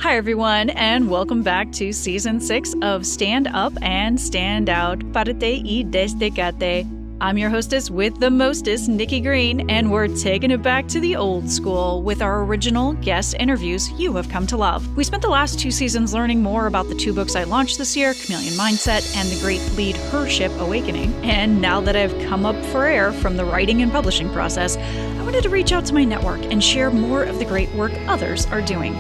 Hi, everyone, and welcome back to Season 6 of Stand Up and Stand Out, Parte y Destacate. I'm your hostess with the mostest, Nikki Green, and we're taking it back to the old school with our original guest interviews you have come to love. We spent the last 2 seasons learning more about the 2 books I launched this year, Chameleon Mindset and The Great Lead Hership Awakening. And now that I've come up for air from the writing and publishing process, I wanted to reach out to my network and share more of the great work others are doing.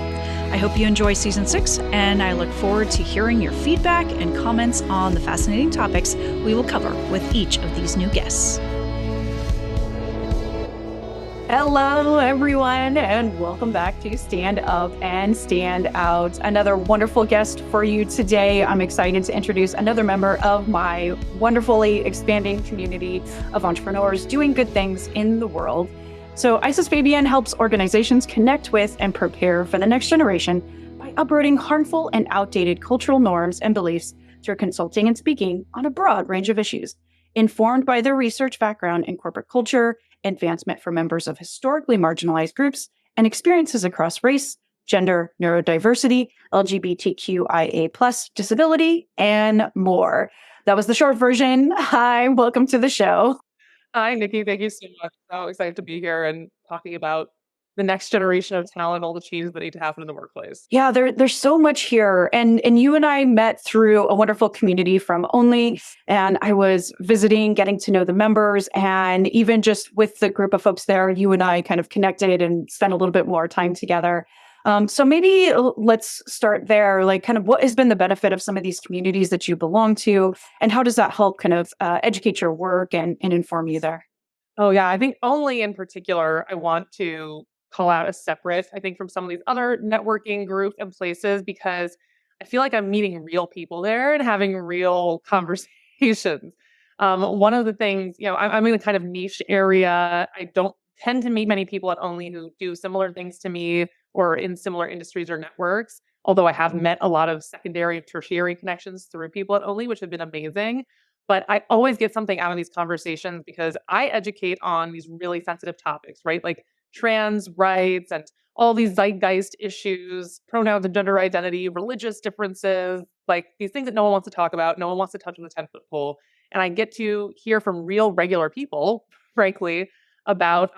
I hope you enjoy Season 6, and I look forward to hearing your feedback and comments on the fascinating topics we will cover with each of these new guests. Hello, everyone, and welcome back to Stand Up and Stand Out. Another wonderful guest for you today. I'm excited to introduce another member of my wonderfully expanding community of entrepreneurs doing good things in the world. So ISIS Fabian helps organizations connect with and prepare for the next generation by uprooting harmful and outdated cultural norms and beliefs through consulting and speaking on a broad range of issues. Informed by their research background in corporate culture, advancement for members of historically marginalized groups, and experiences across race, gender, neurodiversity, LGBTQIA+, disability, and more. That was the short version. Hi, welcome to the show. Hi, Nikki. Thank you so much. So excited to be here and talking about the next generation of talent, all the changes that need to happen in the workplace. Yeah, there's so much here. And you and I met through a wonderful community from Only, and I was visiting, getting to know the members, and even just with the group of folks there, you and I kind of connected and spent a little bit more time together. So maybe let's start there. Like, kind of what has been the benefit of some of these communities that you belong to, and how does that help kind of educate your work and inform you there? Oh, yeah. I think only in particular, I want to call out a separate, I think, from some of these other networking groups and places, because I feel like I'm meeting real people there and having real conversations. One of the things, I'm in a kind of niche area. I don't tend to meet many people at Only who do similar things to me or in similar industries or networks. Although I have met a lot of secondary and tertiary connections through people at Only, which have been amazing. But I always get something out of these conversations because I educate on these really sensitive topics, right? Like trans rights and all these zeitgeist issues, pronouns and gender identity, religious differences, like these things that no one wants to talk about, no one wants to touch with a 10-foot pole. And I get to hear from real, regular people, frankly, about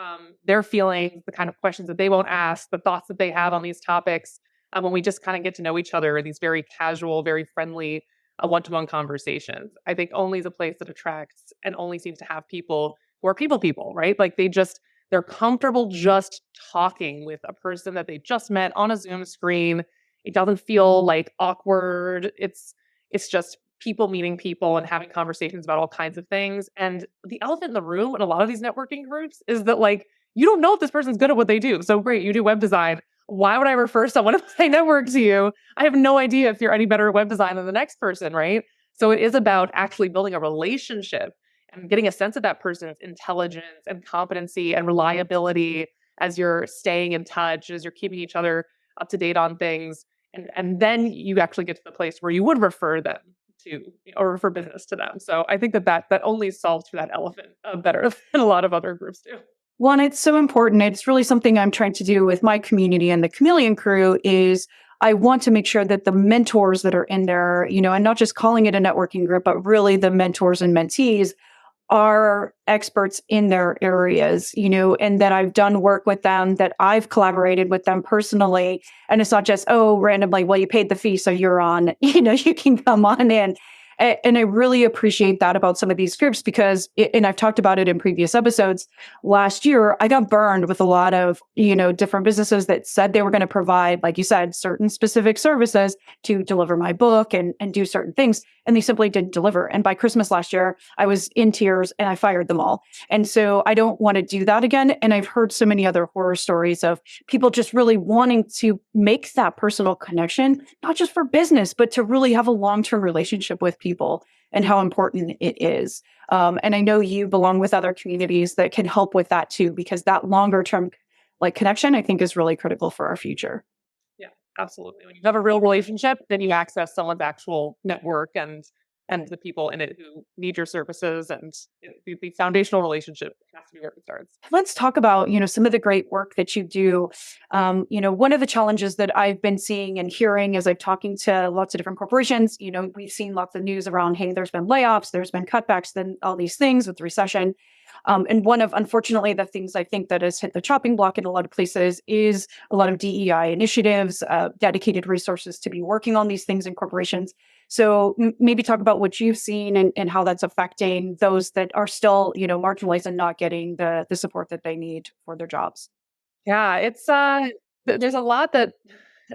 their feelings, the kind of questions that they won't ask, the thoughts that they have on these topics, when we just kind of get to know each other in these very casual, very friendly one-to-one conversations. I think Only is a place that attracts and only seems to have people who are people, right? Like they're comfortable just talking with a person that they just met on a Zoom screen. It doesn't feel like awkward. It's just people meeting people and having conversations about all kinds of things. And the elephant in the room in a lot of these networking groups is that like you don't know if this person's good at what they do. So great, you do web design. Why would I refer someone if I network to you? I have no idea if you're any better at web design than the next person, right? So it is about actually building a relationship and getting a sense of that person's intelligence and competency and reliability as you're staying in touch, as you're keeping each other up to date on things. And then you actually get to the place where you would refer them to or refer business to them. So I think that only solves for that elephant better than a lot of other groups do. One, it's so important. It's really something I'm trying to do with my community and the Chameleon crew is I want to make sure that the mentors that are in there, and not just calling it a networking group, but really the mentors and mentees are experts in their areas, and that I've done work with them, that I've collaborated with them personally. And it's not just, oh, randomly, well, you paid the fee, so you're on, you can come on in. And I really appreciate that about some of these groups because, and I've talked about it in previous episodes, last year, I got burned with a lot of, different businesses that said they were going to provide, like you said, certain specific services to deliver my book and do certain things. And they simply didn't deliver. And by Christmas last year, I was in tears and I fired them all. And so I don't want to do that again. And I've heard so many other horror stories of people just really wanting to make that personal connection, not just for business, but to really have a long-term relationship with people and how important it is. And I know you belong with other communities that can help with that too, because that longer term connection, I think is really critical for our future. Yeah, absolutely. When you have a real relationship, then you access someone's actual network and and the people in it who need your services, and the foundational relationship has to be where it starts. Let's talk about, some of the great work that you do. One of the challenges that I've been seeing and hearing as I'm talking to lots of different corporations, we've seen lots of news around, hey, there's been layoffs, there's been cutbacks, then all these things with the recession. And one of, unfortunately, the things I think that has hit the chopping block in a lot of places is a lot of DEI initiatives, dedicated resources to be working on these things in corporations. So maybe talk about what you've seen and how that's affecting those that are still, marginalized and not getting the support that they need for their jobs. Yeah, it's there's a lot that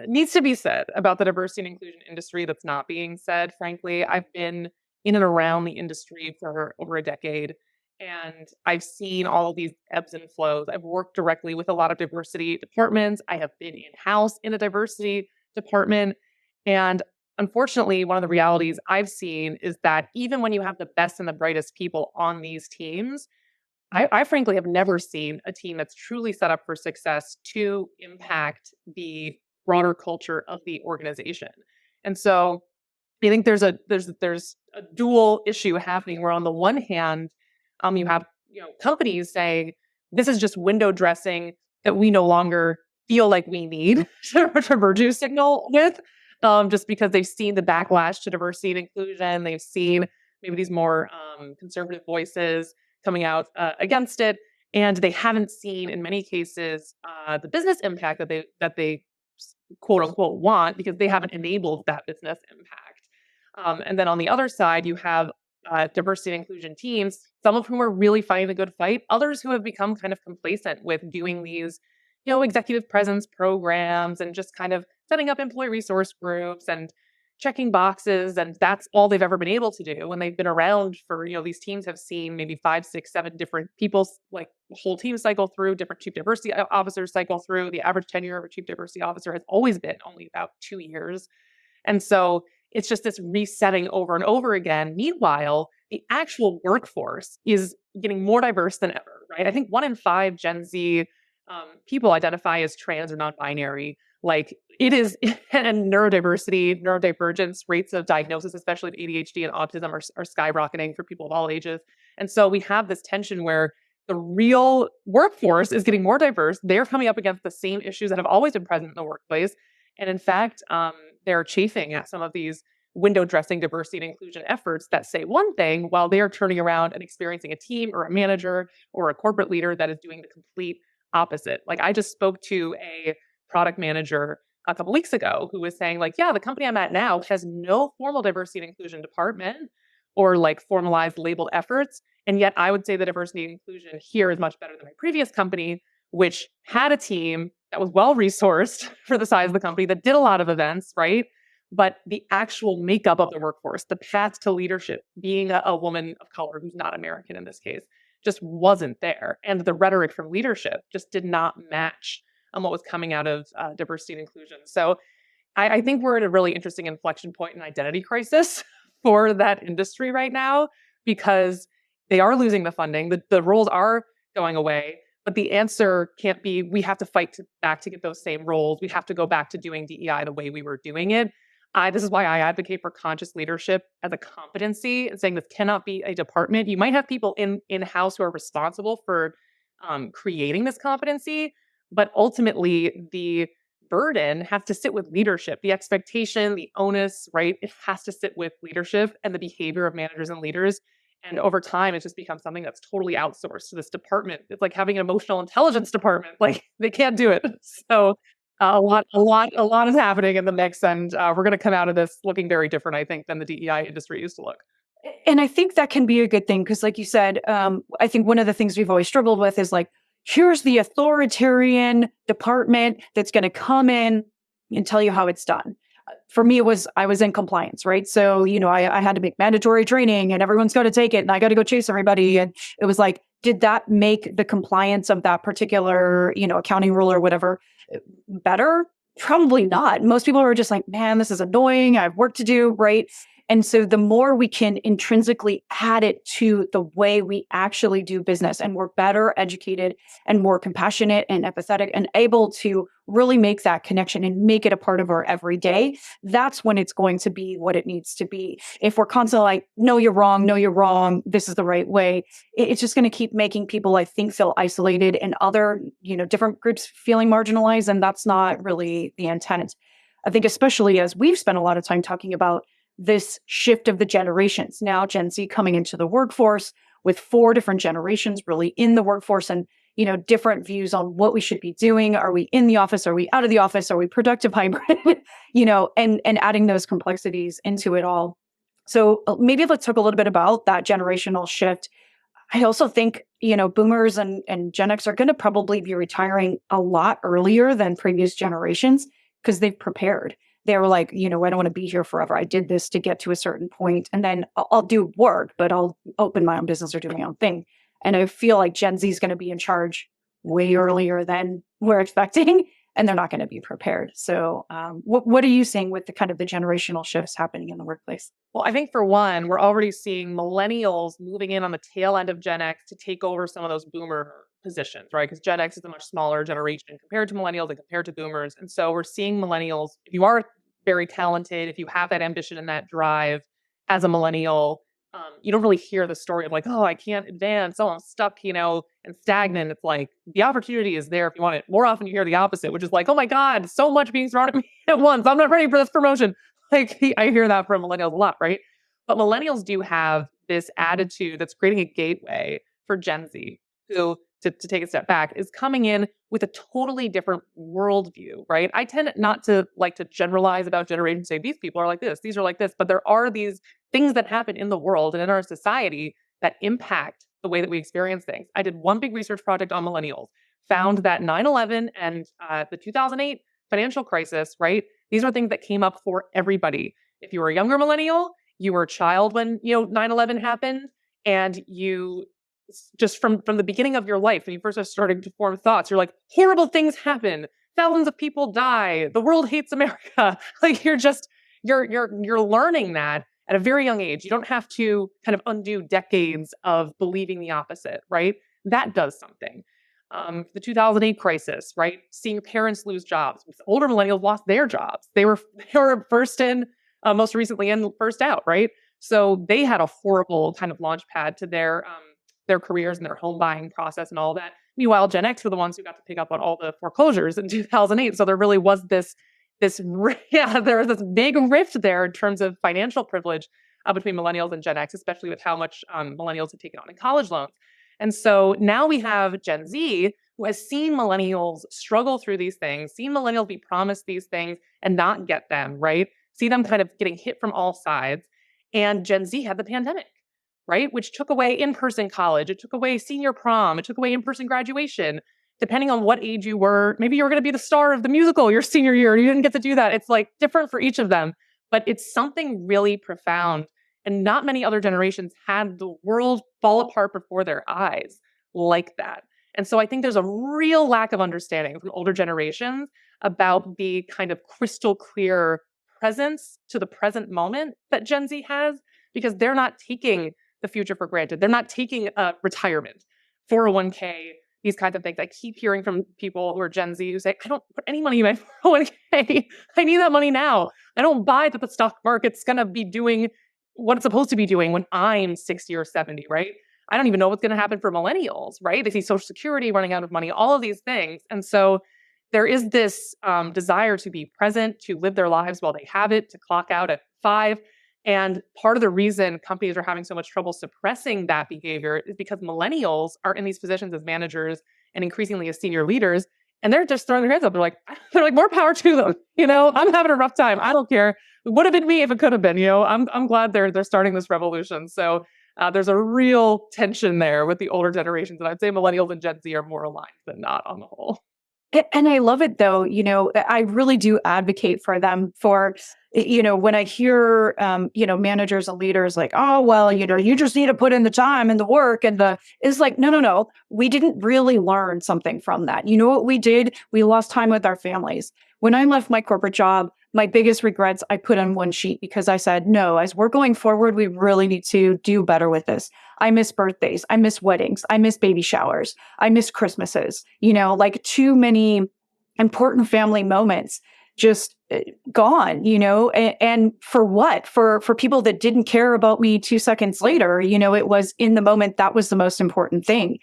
needs to be said about the diversity and inclusion industry that's not being said. Frankly, I've been in and around the industry for over a decade, and I've seen all of these ebbs and flows. I've worked directly with a lot of diversity departments. I have been in house in a diversity department, and unfortunately, one of the realities I've seen is that even when you have the best and the brightest people on these teams, I frankly have never seen a team that's truly set up for success to impact the broader culture of the organization. And so I think there's a dual issue happening where on the one hand, you have companies saying this is just window dressing that we no longer feel like we need to virtue signal with, just because they've seen the backlash to diversity and inclusion, they've seen maybe these more conservative voices coming out against it, and they haven't seen in many cases the business impact that they quote unquote want because they haven't enabled that business impact. And then on the other side, you have diversity and inclusion teams, some of whom are really fighting the good fight, others who have become kind of complacent with doing these, executive presence programs and just kind of setting up employee resource groups and checking boxes. And that's all they've ever been able to do when they've been around for, these teams have seen maybe 5, 6, 7 different people, like the whole team cycle through, different chief diversity officers cycle through. The average tenure of a chief diversity officer has always been only about 2 years. And so it's just this resetting over and over again. Meanwhile, the actual workforce is getting more diverse than ever, right? I think 1 in 5 Gen Z people identify as trans or non-binary. Like it is, and neurodivergence rates of diagnosis, especially with ADHD and autism, are skyrocketing for people of all ages. And so we have this tension where the real workforce is getting more diverse. They're coming up against the same issues that have always been present in the workplace. And in fact, they're chafing at some of these window dressing diversity and inclusion efforts that say one thing while they are turning around and experiencing a team or a manager or a corporate leader that is doing the complete opposite. Like I just spoke to a product manager a couple weeks ago who was saying like, yeah, the company I'm at now has no formal diversity and inclusion department or like formalized labeled efforts. And yet I would say the diversity and inclusion here is much better than my previous company, which had a team that was well resourced for the size of the company, that did a lot of events, right? But the actual makeup of the workforce, the path to leadership, being a woman of color who's not American in this case, just wasn't there. And the rhetoric from leadership just did not match what was coming out of diversity and inclusion. So I think we're at a really interesting inflection point in identity crisis for that industry right now because they are losing the funding. The roles are going away. But the answer can't be, we have to fight back to get those same roles. We have to go back to doing DEI the way we were doing it. This is why I advocate for conscious leadership as a competency and saying this cannot be a department. You might have people in-house who are responsible for creating this competency, but ultimately the burden has to sit with leadership. The expectation, the onus, right? It has to sit with leadership and the behavior of managers and leaders. And over time, it's just become something that's totally outsourced to this department. It's like having an emotional intelligence department. Like they can't do it. So a lot is happening in the mix, and we're going to come out of this looking very different, I think, than the DEI industry used to look. And I think that can be a good thing because, like you said, I think one of the things we've always struggled with is like, here's the authoritarian department that's going to come in and tell you how it's done. For me, I was in compliance, right? So, I had to make mandatory training and everyone's got to take it and I got to go chase everybody. And it was like, did that make the compliance of that particular, accounting rule or whatever better? Probably not. Most people are just like, man, this is annoying. I have work to do, right? And so the more we can intrinsically add it to the way we actually do business, and we're better educated and more compassionate and empathetic and able to really make that connection and make it a part of our everyday, that's when it's going to be what it needs to be. If we're constantly like, no, you're wrong, this is the right way, it's just going to keep making people, I think, feel isolated and other, different groups feeling marginalized. And that's not really the intent. I think, especially as we've spent a lot of time talking about this shift of the generations. Now, Gen Z coming into the workforce with 4 different generations really in the workforce, and different views on what we should be doing. Are we in the office? Are we out of the office? Are we productive hybrid? And adding those complexities into it all. So maybe let's talk a little bit about that generational shift. I also think, boomers and Gen X are going to probably be retiring a lot earlier than previous generations because they've prepared. They were like, I don't want to be here forever. I did this to get to a certain point, and then I'll do work, but I'll open my own business or do my own thing. And I feel like Gen Z is going to be in charge way earlier than we're expecting, and they're not going to be prepared. So what are you seeing with the kind of the generational shifts happening in the workplace? Well, I think for one, we're already seeing millennials moving in on the tail end of Gen X to take over some of those boomer positions, right? Because Gen X is a much smaller generation compared to millennials and compared to boomers. And so we're seeing millennials, if you are very talented, if you have that ambition and that drive as a millennial, you don't really hear the story of like, oh, I can't advance. Oh, I'm stuck, and stagnant. It's like the opportunity is there if you want it. More often you hear the opposite, which is like, oh my God, so much being thrown at me at once. I'm not ready for this promotion. Like I hear that from millennials a lot, right? But millennials do have this attitude that's creating a gateway for Gen Z, who, to take a step back, is coming in with a totally different worldview, right? I tend not to like to generalize about generations, say these people are like this, these are like this, but there are these things that happen in the world and in our society that impact the way that we experience things. I did one big research project on millennials, found that 9/11 and the 2008 financial crisis, right? These are things that came up for everybody. If you were a younger millennial, you were a child when 9/11 happened, and you just from the beginning of your life, when you first started to form thoughts, you're like, horrible things happen, thousands of people die, the world hates America. Like you're learning that at a very young age. You don't have to kind of undo decades of believing the opposite, right? That does something. The 2008 crisis, right? Seeing your parents lose jobs. Older millennials lost their jobs. They were first in, most recently in, first out, right? So they had a horrible kind of launch pad to their careers and their home buying process and all that. Meanwhile, Gen X were the ones who got to pick up on all the foreclosures in 2008. So there really was there was this big rift there in terms of financial privilege between millennials and Gen X, especially with how much millennials have taken on in college loans. And so now we have Gen Z who has seen millennials struggle through these things, seen millennials be promised these things and not get them, right? See them kind of getting hit from all sides. And Gen Z had the pandemic, right? Which took away in-person college. It took away senior prom. It took away in-person graduation. Depending on what age you were, maybe you were going to be the star of the musical your senior year and you didn't get to do that. It's like different for each of them, but it's something really profound. And not many other generations had the world fall apart before their eyes like that. And so I think there's a real lack of understanding from older generations about the kind of crystal clear presence to the present moment that Gen Z has, because they're not taking the future for granted. They're not taking retirement, 401k, these kinds of things. I keep hearing from people who are Gen Z who say, I don't put any money in my 401k. I need that money now. I don't buy that the stock market's going to be doing what it's supposed to be doing when I'm 60 or 70, right? I don't even know what's going to happen for millennials, right? They see Social Security running out of money, all of these things. And so there is this desire to be present, to live their lives while they have it, to clock out at 5. And part of the reason companies are having so much trouble suppressing that behavior is because millennials are in these positions as managers and increasingly as senior leaders, and they're just throwing their hands up. They're like, more power to them. I'm having a rough time. I don't care. It would have been me if it could have been. I'm glad they're starting this revolution. So there's a real tension there with the older generations, and I'd say millennials and Gen Z are more aligned than not on the whole. And I love it though, I really do advocate for them for, when I hear, managers and leaders like, oh, well, you just need to put in the time and the work it's like, no, we didn't really learn something from that. You know what we did? We lost time with our families. When I left my corporate job, my biggest regrets I put on one sheet because I said, no, as we're going forward, we really need to do better with this. I miss birthdays. I miss weddings. I miss baby showers. I miss Christmases, like too many important family moments just gone, and for what? For people that didn't care about me 2 seconds later, it was in the moment that was the most important thing.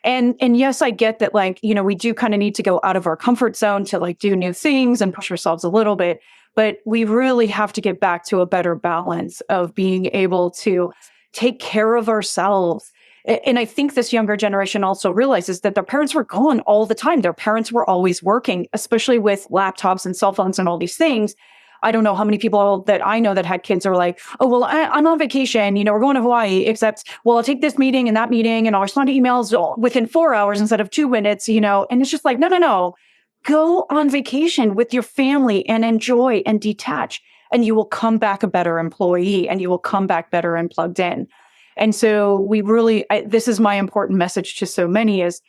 And yes, I get that, we do kind of need to go out of our comfort zone to do new things and push ourselves a little bit. But we really have to get back to a better balance of being able to take care of ourselves. And I think this younger generation also realizes that their parents were gone all the time. Their parents were always working, especially with laptops and cell phones and all these things. I don't know how many people that I know that had kids are like, oh, well, I'm on vacation, we're going to Hawaii, except, well, I'll take this meeting and that meeting and I'll respond to emails within 4 hours instead of 2 minutes, and it's just like, no, no, no, go on vacation with your family and enjoy and detach, and you will come back a better employee and you will come back better and plugged in. And so this is my important message to so many is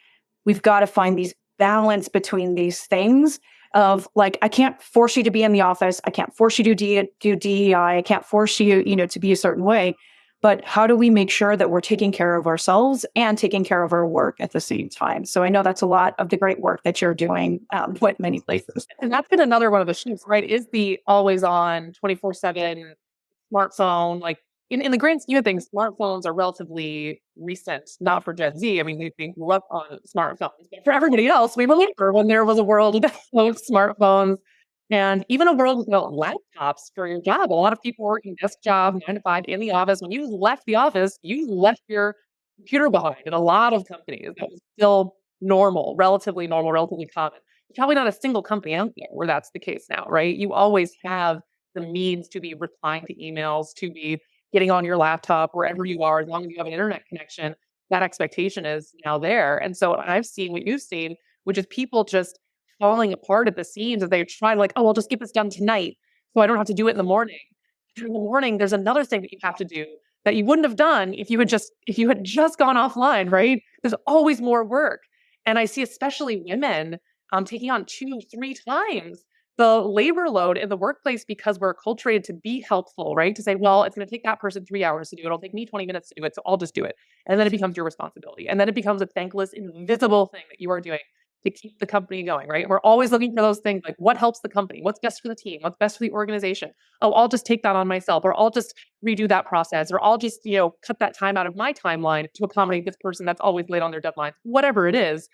we've got to find these balance between these things of I can't force you to be in the office. I can't force you to do DEI. I can't force you, to be a certain way. But how do we make sure that we're taking care of ourselves and taking care of our work at the same time? So I know that's a lot of the great work that you're doing with many places. And that's been another one of the shifts, right? Is the always on 24/7 smartphone. In the grand scheme of things, smartphones are relatively recent, not for Gen Z. I mean, they grew up on smartphones. But for everybody else, we remember when there was a world of smartphones and even a world without laptops for your job. A lot of people working desk job, 9 to 5 in the office. When you left the office, you left your computer behind. In a lot of companies, that was still relatively normal, relatively common. Probably not a single company out there where that's the case now, right? You always have the means to be replying to emails, to be getting on your laptop wherever you are, as long as you have an internet connection. That expectation is now there. And so I've seen what you've seen, which is people just falling apart at the seams as they try oh, I'll just get this done tonight so I don't have to do it in the morning. In the morning, there's another thing that you have to do that you wouldn't have done if you had just gone offline, right? There's always more work. And I see especially women taking on 2-3 times the labor load in the workplace because we're acculturated to be helpful, right? To say, well, it's going to take that person 3 hours to do it. It'll take me 20 minutes to do it. So I'll just do it. And then it becomes your responsibility. And then it becomes a thankless, invisible thing that you are doing to keep the company going, right? We're always looking for those things like what helps the company? What's best for the team? What's best for the organization? Oh, I'll just take that on myself, or I'll just redo that process, or I'll just, cut that time out of my timeline to accommodate this person that's always late on their deadlines, whatever it is.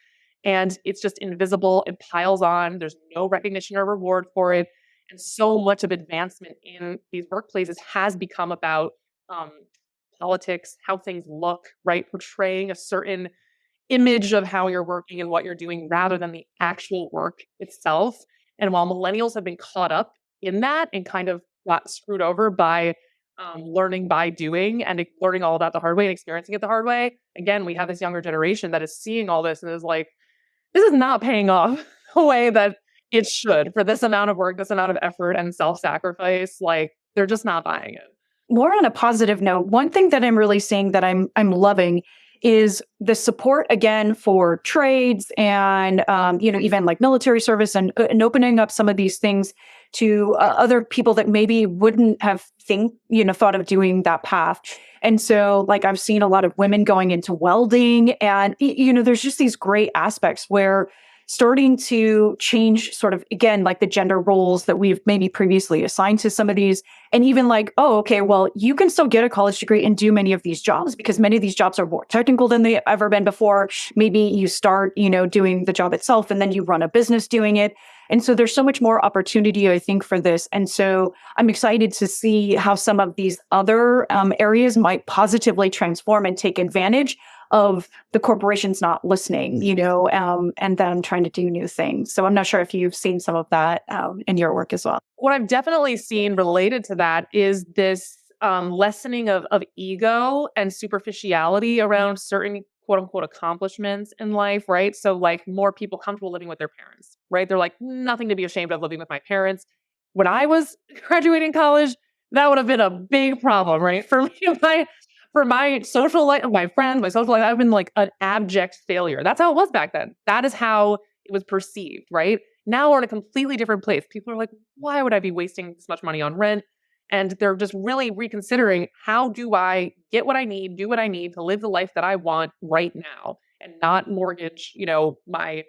And it's just invisible. It piles on. There's no recognition or reward for it. And so much of advancement in these workplaces has become about politics, how things look, right? Portraying a certain image of how you're working and what you're doing rather than the actual work itself. And while millennials have been caught up in that and kind of got screwed over by learning by doing and learning all about the hard way and experiencing it the hard way, again, we have this younger generation that is seeing all this and is like, this is not paying off the way that it should for this amount of work, this amount of effort and self-sacrifice. They're just not buying it. More on a positive note, one thing that I'm really seeing that I'm loving is the support again for trades and even military service and opening up some of these things to other people that maybe wouldn't have thought of doing that path. And so I've seen a lot of women going into welding, and there's just these great aspects where starting to change sort of, again, the gender roles that we've maybe previously assigned to some of these. And even oh, okay, well, you can still get a college degree and do many of these jobs because many of these jobs are more technical than they've ever been before. Maybe you start, doing the job itself and then you run a business doing it. And so there's so much more opportunity, I think, for this. And so I'm excited to see how some of these other areas might positively transform and take advantage of the corporations not listening, and then trying to do new things. So I'm not sure if you've seen some of that in your work as well. What I've definitely seen related to that is this lessening of ego and superficiality around certain quote unquote accomplishments in life, right? So more people comfortable living with their parents, right? They're nothing to be ashamed of living with my parents. When I was graduating college, that would have been a big problem, right? For me, for my social life, my friends, my social life, I've been an abject failure. That's how it was back then. That is how it was perceived, right? Now we're in a completely different place. People are like, why would I be wasting this much money on rent? And they're just really reconsidering, how do I get what I need, do what I need to live the life that I want right now and not mortgage, my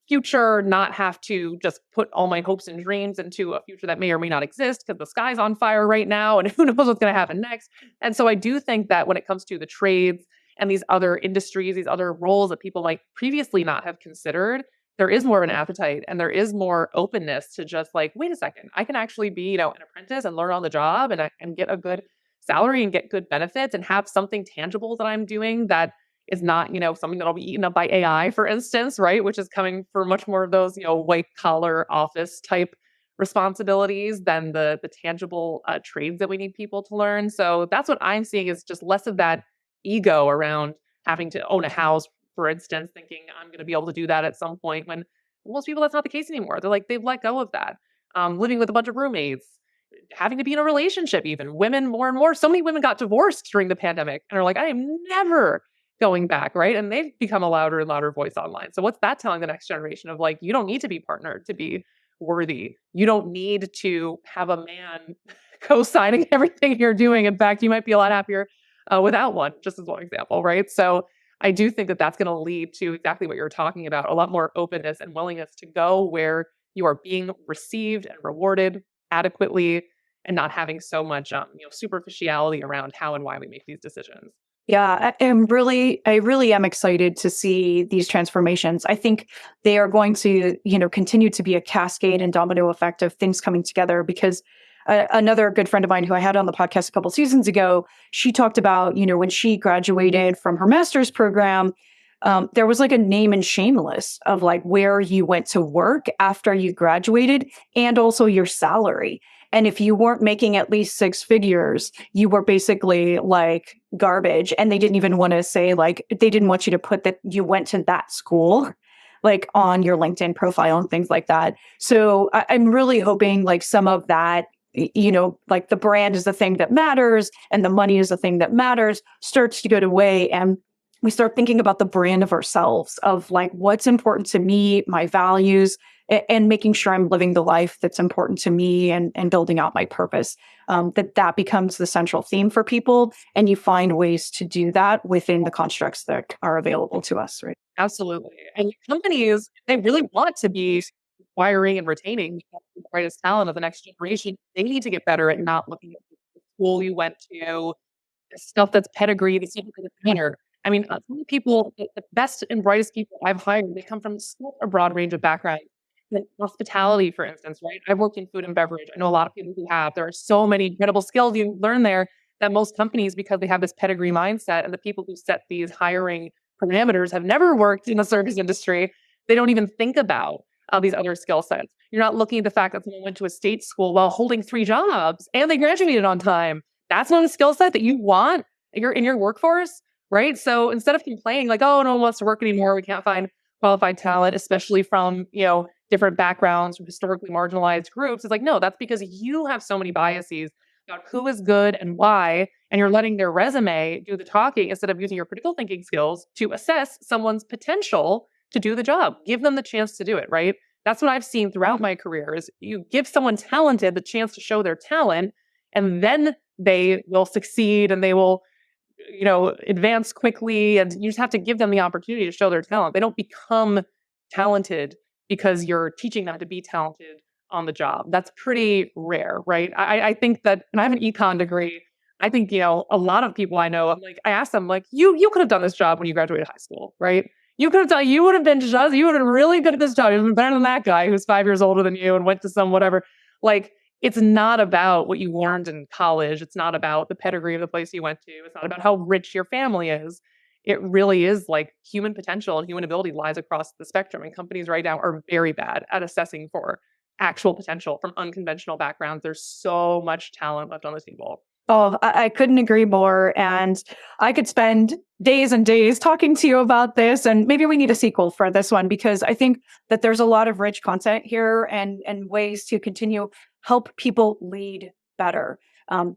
future, not have to just put all my hopes and dreams into a future that may or may not exist because the sky's on fire right now and who knows what's going to happen next. And so I do think that when it comes to the trades and these other industries, these other roles that people might previously not have considered, there is more of an appetite and there is more openness to just like, wait a second, I can actually be, an apprentice and learn on the job and get a good salary and get good benefits and have something tangible that I'm doing that is not, something that'll be eaten up by AI, for instance, right? Which is coming for much more of those, white collar office type responsibilities than the tangible trades that we need people to learn. So that's what I'm seeing is just less of that ego around having to own a house, for instance, thinking I'm going to be able to do that at some point when most people that's not the case anymore. They're like, they've let go of that. Living with a bunch of roommates, having to be in a relationship, even women more and more. So many women got divorced during the pandemic and are like, I am never going back, right? And they've become a louder and louder voice online. So what's that telling the next generation of like, you don't need to be partnered to be worthy. You don't need to have a man co-signing everything you're doing. In fact, you might be a lot happier without one, just as one example, right? So I do think that that's going to lead to exactly what you're talking about, a lot more openness and willingness to go where you are being received and rewarded adequately and not having so much superficiality around how and why we make these decisions. Yeah, I really am excited to see these transformations. I think they are going to, continue to be a cascade and domino effect of things coming together because another good friend of mine who I had on the podcast a couple seasons ago, she talked about, when she graduated from her master's program, there was like a name and shame list of like where you went to work after you graduated and also your salary. And if you weren't making at least six figures, you were basically like garbage. And they didn't even want to say like, they didn't want you to put that you went to that school, like on your LinkedIn profile and things like that. So I'm really hoping like some of that, like the brand is the thing that matters and the money is the thing that matters starts to go away. And we start thinking about the brand of ourselves of like, what's important to me, my values, and making sure I'm living the life that's important to me and building out my purpose. That becomes the central theme for people. And you find ways to do that within the constructs that are available to us, right? Absolutely. And companies, they really want to be acquiring and retaining the brightest talent of the next generation. They need to get better at not looking at the school you went to, the stuff that's pedigree, the stuff that matter. I mean, some of the people, the best and brightest people I've hired, they come from a broad range of backgrounds. Like hospitality, for instance, right? I've worked in food and beverage. I know a lot of people who have. There are so many incredible skills you learn there that most companies, because they have this pedigree mindset, and the people who set these hiring parameters have never worked in the service industry. They don't even think about these other skill sets. You're not looking at the fact that someone went to a state school while holding three jobs and they graduated on time. That's not a skill set that you want in your workforce, right? So instead of complaining like, oh, no one wants to work anymore, we can't find qualified talent, especially from, different backgrounds from historically marginalized groups. It's like, no, that's because you have so many biases about who is good and why, and you're letting their resume do the talking instead of using your critical thinking skills to assess someone's potential to do the job. Give them the chance to do it, right? That's what I've seen throughout my career is you give someone talented the chance to show their talent, and then they will succeed and they will advance quickly. And you just have to give them the opportunity to show their talent. They don't become talented because you're teaching them to be talented on the job. That's pretty rare, right? I think that, and I have an econ degree. I think, a lot of people I know, I ask them, like, you could have done this job when you graduated high school, right? You would have been really good at this job. You've been better than that guy who's 5 years older than you and went to some whatever. Like, it's not about what you learned in college. It's not about the pedigree of the place you went to. It's not about how rich your family is. It really is like human potential and human ability lies across the spectrum. And companies right now are very bad at assessing for actual potential from unconventional backgrounds. There's so much talent left on the table. Oh, I couldn't agree more. And I could spend days and days talking to you about this. And maybe we need a sequel for this one because I think that there's a lot of rich content here and ways to continue help people lead better.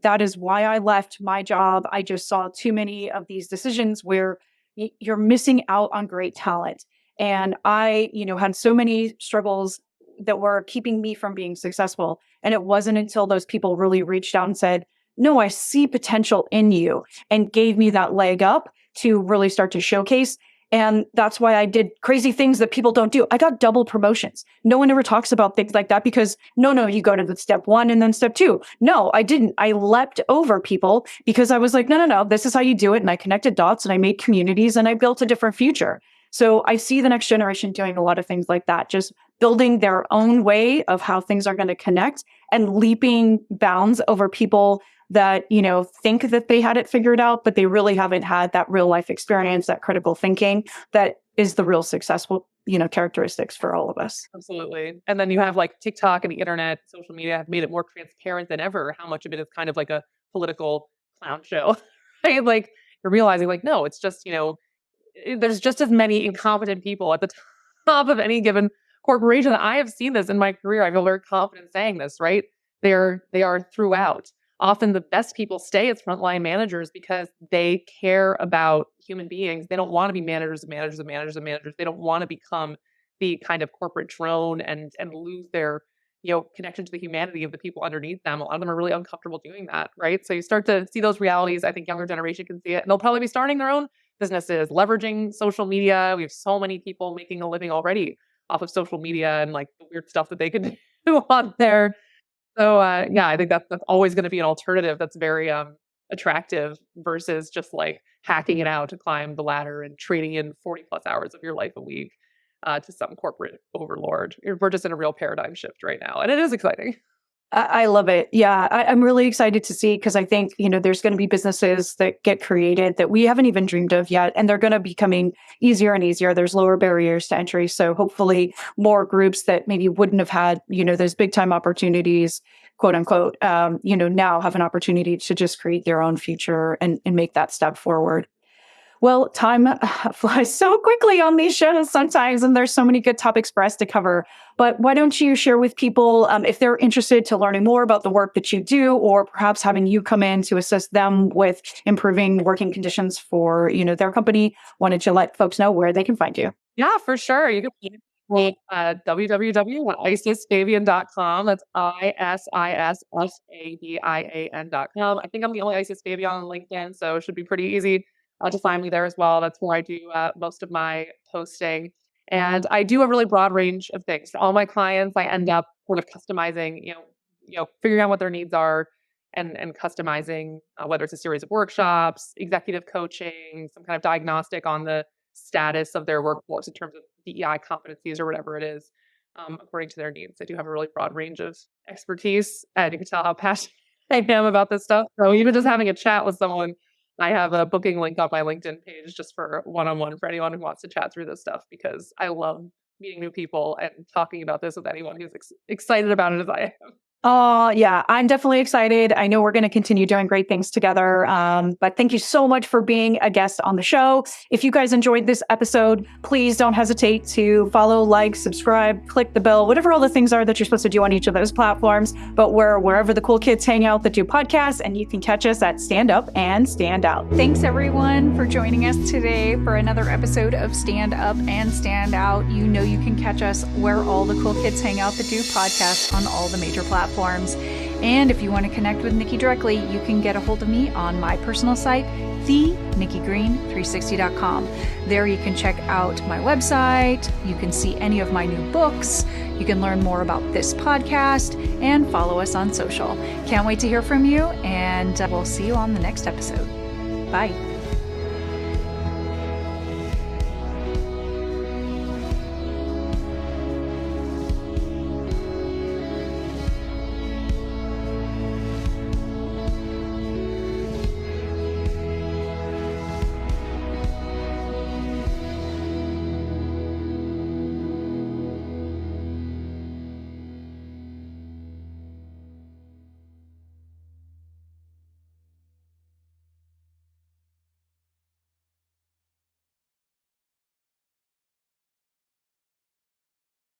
That is why I left my job. I just saw too many of these decisions where you're missing out on great talent. And I, had so many struggles that were keeping me from being successful. And it wasn't until those people really reached out and said, no, I see potential in you, and gave me that leg up to really start to showcase. And that's why I did crazy things that people don't do. I got double promotions. No one ever talks about things like that because no, you go to the step 1 and then step 2. No, I didn't. I leapt over people because I was like, no, this is how you do it. And I connected dots and I made communities and I built a different future. So I see the next generation doing a lot of things like that, just building their own way of how things are going to connect and leaping bounds over people that, think that they had it figured out, but they really haven't had that real life experience, that critical thinking that is the real successful, characteristics for all of us. Absolutely. And then you have like TikTok and the internet, social media have made it more transparent than ever how much of it is kind of like a political clown show, right? Like you're realizing like, no, it's just, there's just as many incompetent people at the top of any given corporation. I have seen this in my career. I feel very confident saying this, right? They are throughout. Often the best people stay as frontline managers because they care about human beings. They don't want to be managers of managers of managers of managers. They don't want to become the kind of corporate drone and lose their connection to the humanity of the people underneath them. A lot of them are really uncomfortable doing that, right? So you start to see those realities. I think younger generation can see it, and they'll probably be starting their own businesses, leveraging social media. We have so many people making a living already off of social media and like the weird stuff that they can do on there. So I think that's always going to be an alternative that's very attractive versus just like hacking it out to climb the ladder and trading in 40 plus hours of your life a week to some corporate overlord. We're just in a real paradigm shift right now, and it is exciting. I love it. Yeah, I'm really excited to see because I think, there's going to be businesses that get created that we haven't even dreamed of yet. And they're going to be becoming easier and easier. There's lower barriers to entry. So hopefully more groups that maybe wouldn't have had, those big time opportunities, quote unquote, now have an opportunity to just create their own future and make that step forward. Well, time flies so quickly on these shows sometimes, and there's so many good topics for us to cover. But why don't you share with people if they're interested to learning more about the work that you do, or perhaps having you come in to assist them with improving working conditions for their company? Wanted to let folks know where they can find you. Yeah, for sure. You can find me at www.isisfabian.com. That's ISISFABIAN.com. I think I'm the only Isis Fabian on LinkedIn, so it should be pretty easy to find me there as well. That's where I do most of my posting. And I do a really broad range of things. For all my clients, I end up sort of customizing, figuring out what their needs are and customizing, whether it's a series of workshops, executive coaching, some kind of diagnostic on the status of their workforce in terms of DEI competencies or whatever it is, according to their needs. I do have a really broad range of expertise, and you can tell how passionate I am about this stuff. So even just having a chat with someone, I have a booking link on my LinkedIn page just for one-on-one for anyone who wants to chat through this stuff, because I love meeting new people and talking about this with anyone who's excited about it as I am. Oh, yeah, I'm definitely excited. I know we're going to continue doing great things together. But thank you so much for being a guest on the show. If you guys enjoyed this episode, please don't hesitate to follow, like, subscribe, click the bell, whatever all the things are that you're supposed to do on each of those platforms. But we're wherever the cool kids hang out that do podcasts, and you can catch us at Stand Up and Stand Out. Thanks everyone for joining us today for another episode of Stand Up and Stand Out. You know you can catch us where all the cool kids hang out that do podcasts on all the major platforms. And if you want to connect with Nikki directly, you can get a hold of me on my personal site, thenikkigreen360.com. There you can check out my website, you can see any of my new books, you can learn more about this podcast, and follow us on social. Can't wait to hear from you, and we'll see you on the next episode. Bye.